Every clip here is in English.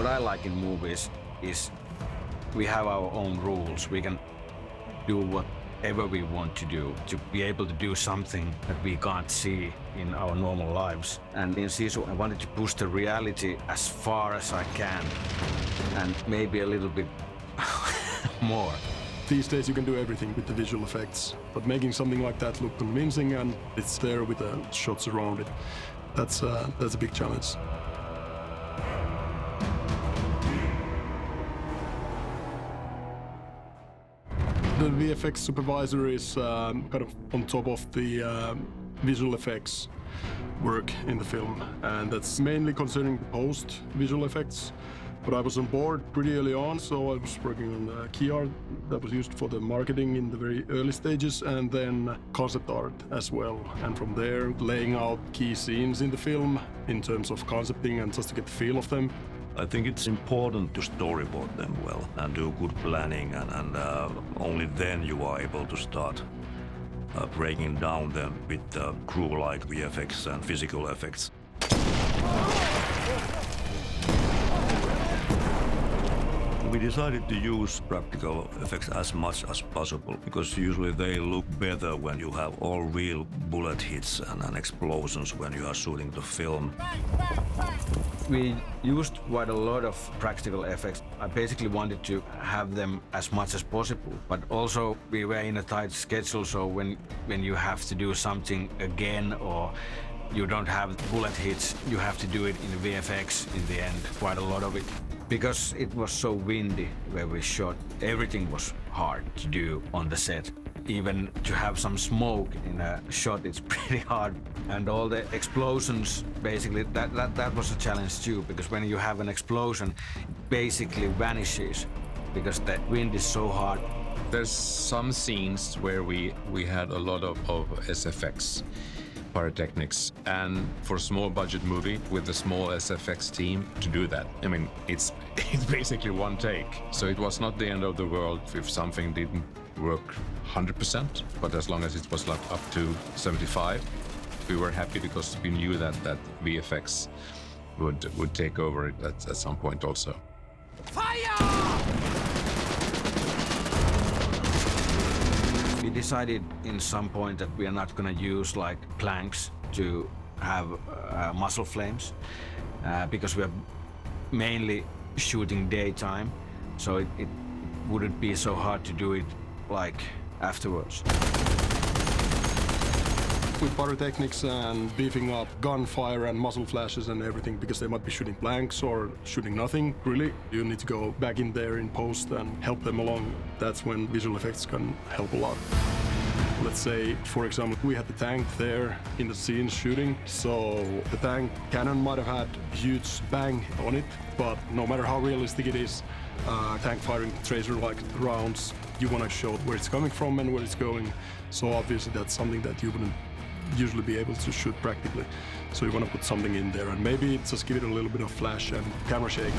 I like in movies is we have our own rules. We can do whatever we want to do to be able to do something that we can't see in our normal lives. And in Sisu, I wanted to push the reality as far as I can and maybe a little bit more. These days you can do everything with the visual effects, but making something like that look convincing and it's there with the shots around it, that's a big challenge. The VFX supervisor is kind of on top of the visual effects work in the film, and that's mainly concerning the post visual effects. But I was on board pretty early on, so I was working on the key art that was used for the marketing in the very early stages, and then concept art as well. And from there, laying out key scenes in the film in terms of concepting and just to get the feel of them. I think it's important to storyboard them well and do good planning, and only then you are able to start breaking down them with crew-like VFX and physical effects. We decided to use practical effects as much as possible because usually they look better when you have all real bullet hits and explosions when you are shooting the film. We used quite a lot of practical effects. I basically wanted to have them as much as possible, but also we were in a tight schedule, so when you have to do something again or you don't have bullet hits, you have to do it in VFX in the end, quite a lot of it. Because it was so windy where we shot, everything was hard to do on the set. Even to have some smoke in a shot, it's pretty hard. And all the explosions, basically, that was a challenge too, because when you have an explosion, it basically vanishes because the wind is so hard. There's some scenes where we had a lot of SFX. Pyrotechnics, and for a small budget movie with a small SFX team to do that, I mean, it's basically one take. So it was not the end of the world if something didn't work 100%, but as long as it was like up to 75, we were happy because we knew that VFX would take over it at some point also. Fire! We decided in some point that we are not going to use like planks to have muzzle flames because we are mainly shooting daytime, so it wouldn't be so hard to do it like afterwards. With pyrotechnics and beefing up gunfire and muzzle flashes and everything, because they might be shooting blanks or shooting nothing, really, you need to go back in there in post and help them along. That's when visual effects can help a lot. Let's say, for example, we had the tank there in the scene shooting, so the tank cannon might have had a huge bang on it, but no matter how realistic it is, tank firing tracer-like rounds, you want to show where it's coming from and where it's going. So obviously that's something that you wouldn't usually be able to shoot practically. So you want to put something in there and maybe just give it a little bit of flash and camera shake.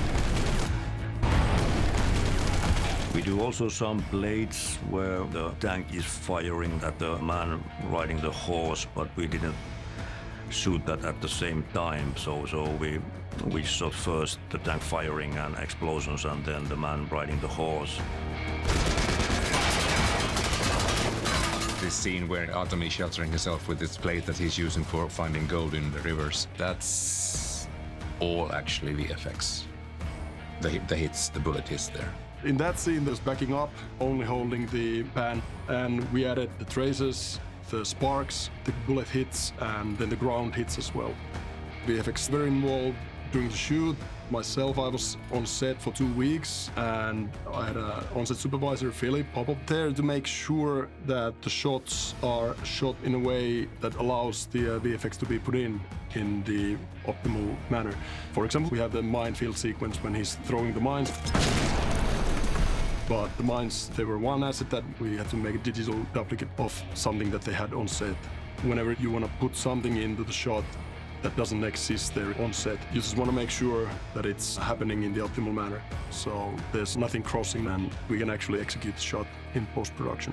We do also some blades where the tank is firing at the man riding the horse, but we didn't shoot that at the same time. So we shot first the tank firing and explosions and then the man riding the horse. This scene where Atom is sheltering himself with this plate that he's using for finding gold in the rivers, that's all actually VFX. The hits, the bullet hits there. In that scene, there's backing up, only holding the pan, and we added the traces, the sparks, the bullet hits, and then the ground hits as well. VFX very involved during the shoot. Myself, I was on set for 2 weeks, and I had an on-set supervisor, Philip, pop up there to make sure that the shots are shot in a way that allows the VFX to be put in the optimal manner. For example, we have the minefield sequence when he's throwing the mines. But the mines, they were one asset that we had to make a digital duplicate of something that they had on set. Whenever you want to put something into the shot that doesn't exist there on set, you just want to make sure that it's happening in the optimal manner. So there's nothing crossing and we can actually execute the shot in post-production.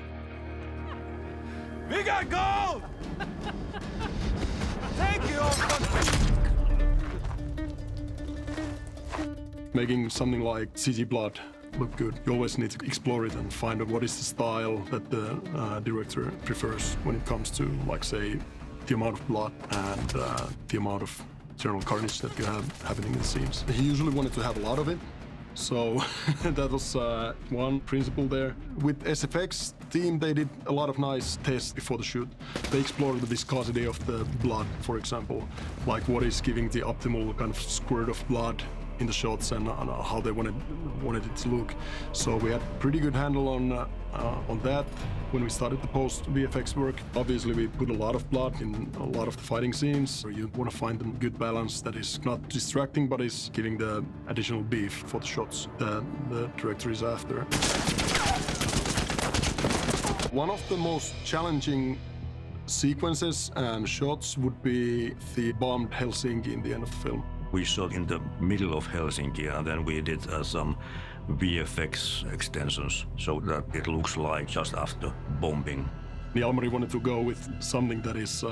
We got gold! Thank you! Making something like CG blood look good, you always need to explore it and find out what is the style that the director prefers when it comes to, like, say, the amount of blood and the amount of general carnage that you have happening in the scenes. He usually wanted to have a lot of it, so that was one principle there. With SFX team, they did a lot of nice tests before the shoot. They explored the viscosity of the blood, for example, like what is giving the optimal kind of squirt of blood in the shots and how they wanted it to look. So we had pretty good handle on that when we started the post VFX work. Obviously, we put a lot of blood in a lot of the fighting scenes. You want to find a good balance that is not distracting, but is giving the additional beef for the shots that the director is after. One of the most challenging sequences and shots would be the bombed Helsinki in the end of the film. We shot in the middle of Helsinki, and then we did some VFX extensions so that it looks like just after bombing. Jalmari wanted to go with something that is,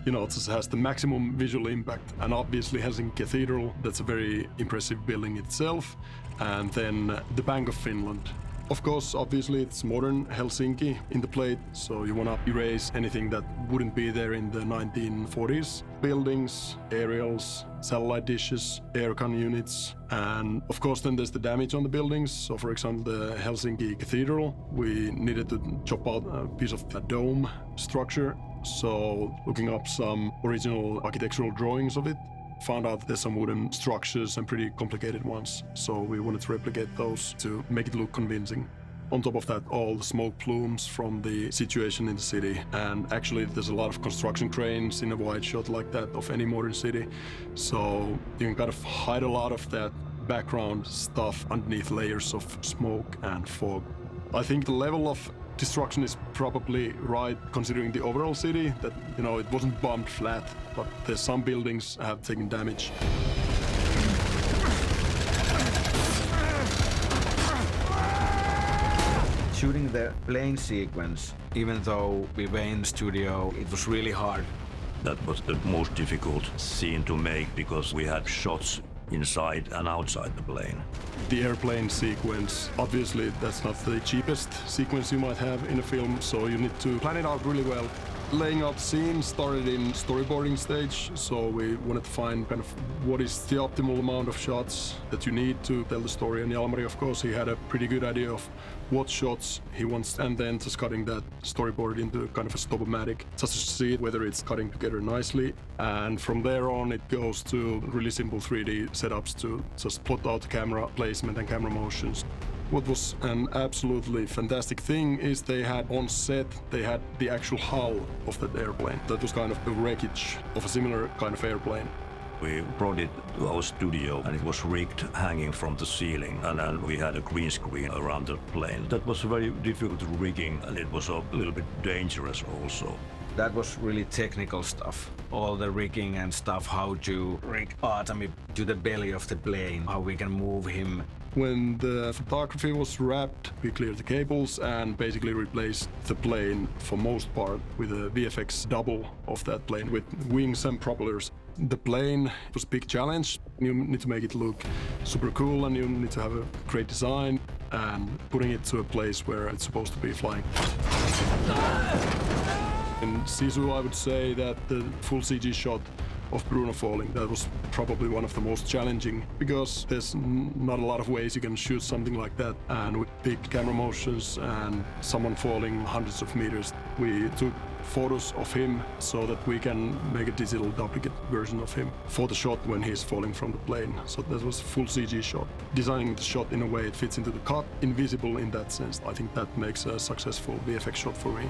just has the maximum visual impact. And obviously Helsinki Cathedral, that's a very impressive building itself. And then the Bank of Finland. Of course, obviously it's modern Helsinki in the plate, so you want to erase anything that wouldn't be there in the 1940s. Buildings, aerials, satellite dishes, aircon units, and of course then there's the damage on the buildings. So for example, the Helsinki Cathedral, we needed to chop out a piece of the dome structure. So looking up some original architectural drawings of it, found out there's some wooden structures and pretty complicated ones, so we wanted to replicate those to make it look convincing. On top of that, all the smoke plumes from the situation in the city, and actually there's a lot of construction cranes in a wide shot like that of any modern city, so you can kind of hide a lot of that background stuff underneath layers of smoke and fog. I think the level of destruction is probably right, considering the overall city, that, it wasn't bombed flat, but there's some buildings have taken damage. Shooting the plane sequence, even though we were in the studio, it was really hard. That was the most difficult scene to make because we had shots inside and outside the plane. The airplane sequence, obviously that's not the cheapest sequence you might have in a film, so you need to plan it out really well. Laying out the scene started in storyboarding stage, so we wanted to find kind of what is the optimal amount of shots that you need to tell the story. And Jalmari, of course, he had a pretty good idea of what shots he wants, and then just cutting that storyboard into kind of a stop-o-matic, just to see whether it's cutting together nicely. And from there on, it goes to really simple 3D setups to just plot out the camera placement and camera motions. What was an absolutely fantastic thing is they had on set, they had the actual hull of that airplane. That was kind of the wreckage of a similar kind of airplane. We brought it to our studio and it was rigged hanging from the ceiling, and then we had a green screen around the plane. That was very difficult rigging, and it was a little bit dangerous also. That was really technical stuff. All the rigging and stuff, how to rig Artemi to the belly of the plane, how we can move him. When the photography was wrapped, we cleared the cables and basically replaced the plane for most part with a VFX double of that plane with wings and propellers. The plane was a big challenge. You need to make it look super cool, and you need to have a great design and putting it to a place where it's supposed to be flying. In Sisu, I would say that the full CG shot of Bruno falling, that was probably one of the most challenging, because there's not a lot of ways you can shoot something like that, and with big camera motions and someone falling hundreds of meters. We took photos of him so that we can make a digital duplicate version of him for the shot when he's falling from the plane. So that was a full CG shot. Designing the shot in a way it fits into the cut, invisible in that sense. I think that makes a successful VFX shot for me.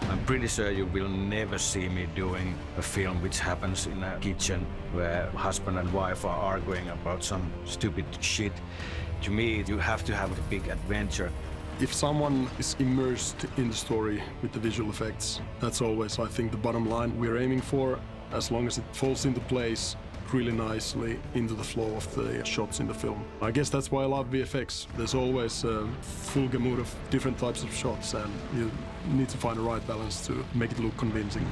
I'm pretty sure you will never see me doing a film which happens in a kitchen where husband and wife are arguing about some stupid shit. To me, you have to have a big adventure. If someone is immersed in the story with the visual effects, that's always, I think, the bottom line we're aiming for, as long as it falls into place really nicely into the flow of the shots in the film. I guess that's why I love VFX. There's always a full gamut of different types of shots, and you need to find the right balance to make it look convincing.